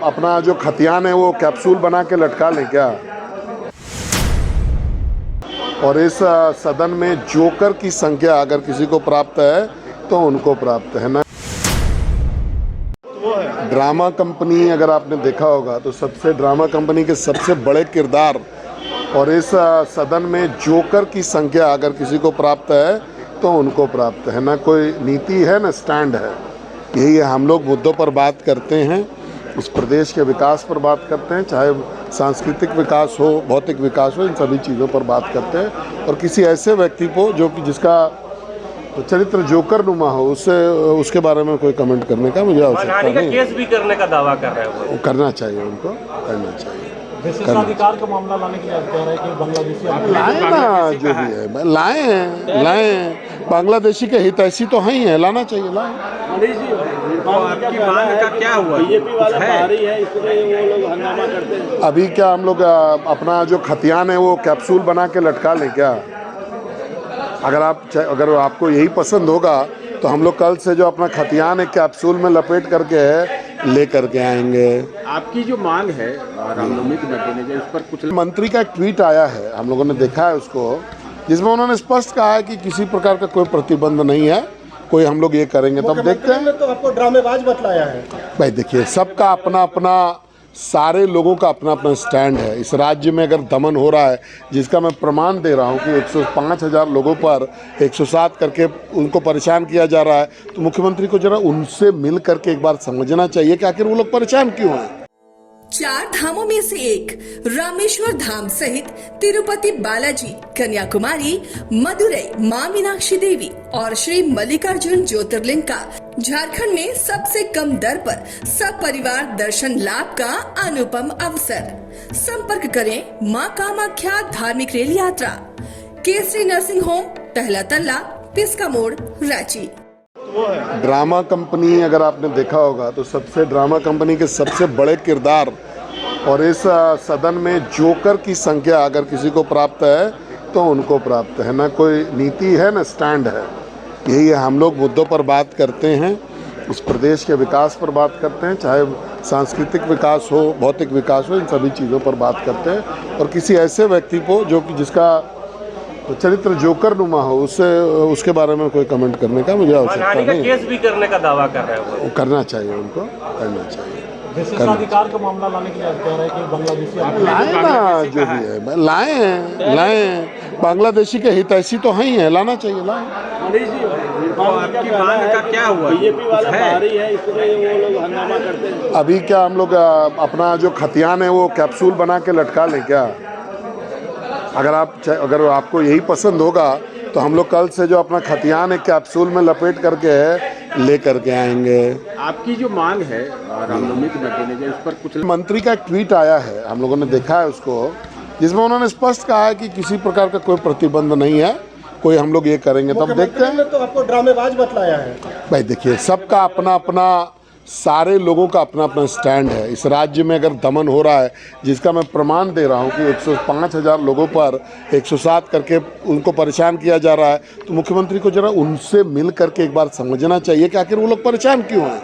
अपना जो खतियान है वो कैप्सूल बना के लटका लें क्या? और इस सदन में जोकर की संख्या अगर किसी को प्राप्त है तो उनको प्राप्त है ना। ड्रामा कंपनी अगर आपने देखा होगा तो सबसे ड्रामा कंपनी के सबसे बड़े किरदार और इस सदन में जोकर की संख्या अगर किसी को प्राप्त है तो उनको प्राप्त है ना। कोई नीति है ना स्टैंड है। यही है, हम लोग मुद्दों पर बात करते हैं, उस प्रदेश के विकास पर बात करते हैं, चाहे सांस्कृतिक विकास हो, भौतिक विकास हो, इन सभी चीज़ों पर बात करते हैं। और किसी ऐसे व्यक्ति को जो कि जिसका चरित्र जोकर नुमा हो उसके बारे में कोई कमेंट करने का मुझे आवश्यकता नहीं। केस भी करने का दावा कर रहे हैं वो। करना चाहिए, उनको करना चाहिए। विशेषाधिकार का मामला लाने के लिए कह रहे हैं कि बांग्लादेशी लाए ना, जो भी है लाए हैं। बांग्लादेशी के हितैषी तो हैं ही है, लाना चाहिए, लाए। आपकी मांग का क्या हुआ? बीजेपी वाला बाहरी है, इसलिए वो लोग हंगामा करते हैं। अभी क्या हम लोग अपना जो खतियान है वो कैप्सूल बना के लटका लें क्या? अगर आपको यही पसंद होगा तो हम लोग कल से जो अपना खतियान एक कैप्सूल में लपेट करके ले करके आएंगे। आपकी जो मांग है रामनवमी के मद्देनजर, उस पर कुछ मंत्री का एक ट्वीट आया है, हम लोगों ने देखा है उसको, जिसमें उन्होंने स्पष्ट कहा है कि किसी प्रकार का कोई प्रतिबंध नहीं है, कोई हम लोग ये करेंगे तब देखते हैं। तो आपको ड्रामेबाज बतलाया है भाई देखिए, सबका अपना अपना, सारे लोगों का अपना अपना स्टैंड है। इस राज्य में अगर दमन हो रहा है, जिसका मैं प्रमाण दे रहा हूँ कि 105,000 लोगों पर 107 करके उनको परेशान किया जा रहा है, तो मुख्यमंत्री को जरा उनसे मिल करके एक बार समझना चाहिए कि आखिर वो लोग परेशान क्यों हैं। 4 धामों में से एक रामेश्वर धाम सहित तिरुपति बालाजी, कन्याकुमारी, मदुरई मां मीनाक्षी देवी और श्री मल्लिकार्जुन ज्योतिर्लिंग का झारखंड में सबसे कम दर पर सब परिवार दर्शन लाभ का अनुपम अवसर। संपर्क करें मां कामाख्या धार्मिक रेल यात्रा, केसरी नर्सिंग होम, पहला तल्ला, पिस्का मोड़, रांची। ड्रामा कंपनी अगर आपने देखा होगा तो सबसे ड्रामा कंपनी के सबसे बड़े किरदार और इस सदन में जोकर की संख्या अगर किसी को प्राप्त है तो उनको प्राप्त है ना। कोई नीति है ना स्टैंड है। यही है, हम लोग मुद्दों पर बात करते हैं, उस प्रदेश के विकास पर बात करते हैं, चाहे सांस्कृतिक विकास हो, भौतिक विकास हो, इन सभी चीज़ों पर बात करते हैं। और किसी ऐसे व्यक्ति को जो कि जिसका चरित्र जोकर नुमा हो उसके बारे में कोई कमेंट करने का मुझे आवश्यकता नहीं। केस भी करने का दावा कर रहे हैं वो। करना चाहिए, उनको करना चाहिए। विशेषाधिकार का मामला लाने के लिए कह रहे हैं कि बांग्लादेशी लाए ना, जो भी है लाए। बांग्लादेशी के हितैषी तो हैं ही है, लाना चाहिए, लाए। आपकी मांग का क्या हुआ? बीजेपी वाला बाहरी है, इसलिए वो लोग हंगामा करते हैं। अभी क्या हम लोग अपना जो खतियान है वो कैप्सूल बना के लटका लें क्या? अगर आपको यही पसंद होगा तो हम लोग कल से जो अपना खतियान एक कैप्सूल में लपेट करके ले करके आएंगे। आपकी जो मांग है रामनवमी के मद्देनजर, उस पर कुछ मंत्री का एक ट्वीट आया है, हम लोगों ने देखा है उसको, जिसमें उन्होंने स्पष्ट कहा है कि किसी प्रकार का कोई प्रतिबंध नहीं है, कोई हम लोग ये करेंगे तब देखते हैं। तो आपको ड्रामेबाज बतलाया है भाई देखिए, सबका अपना अपना, सारे लोगों का अपना अपना स्टैंड है। इस राज्य में अगर दमन हो रहा है, जिसका मैं प्रमाण दे रहा हूँ कि 105,000 लोगों पर 107 करके उनको परेशान किया जा रहा है, तो मुख्यमंत्री को जरा उनसे मिल करके एक बार समझना चाहिए कि आखिर वो लोग परेशान क्यों हैं।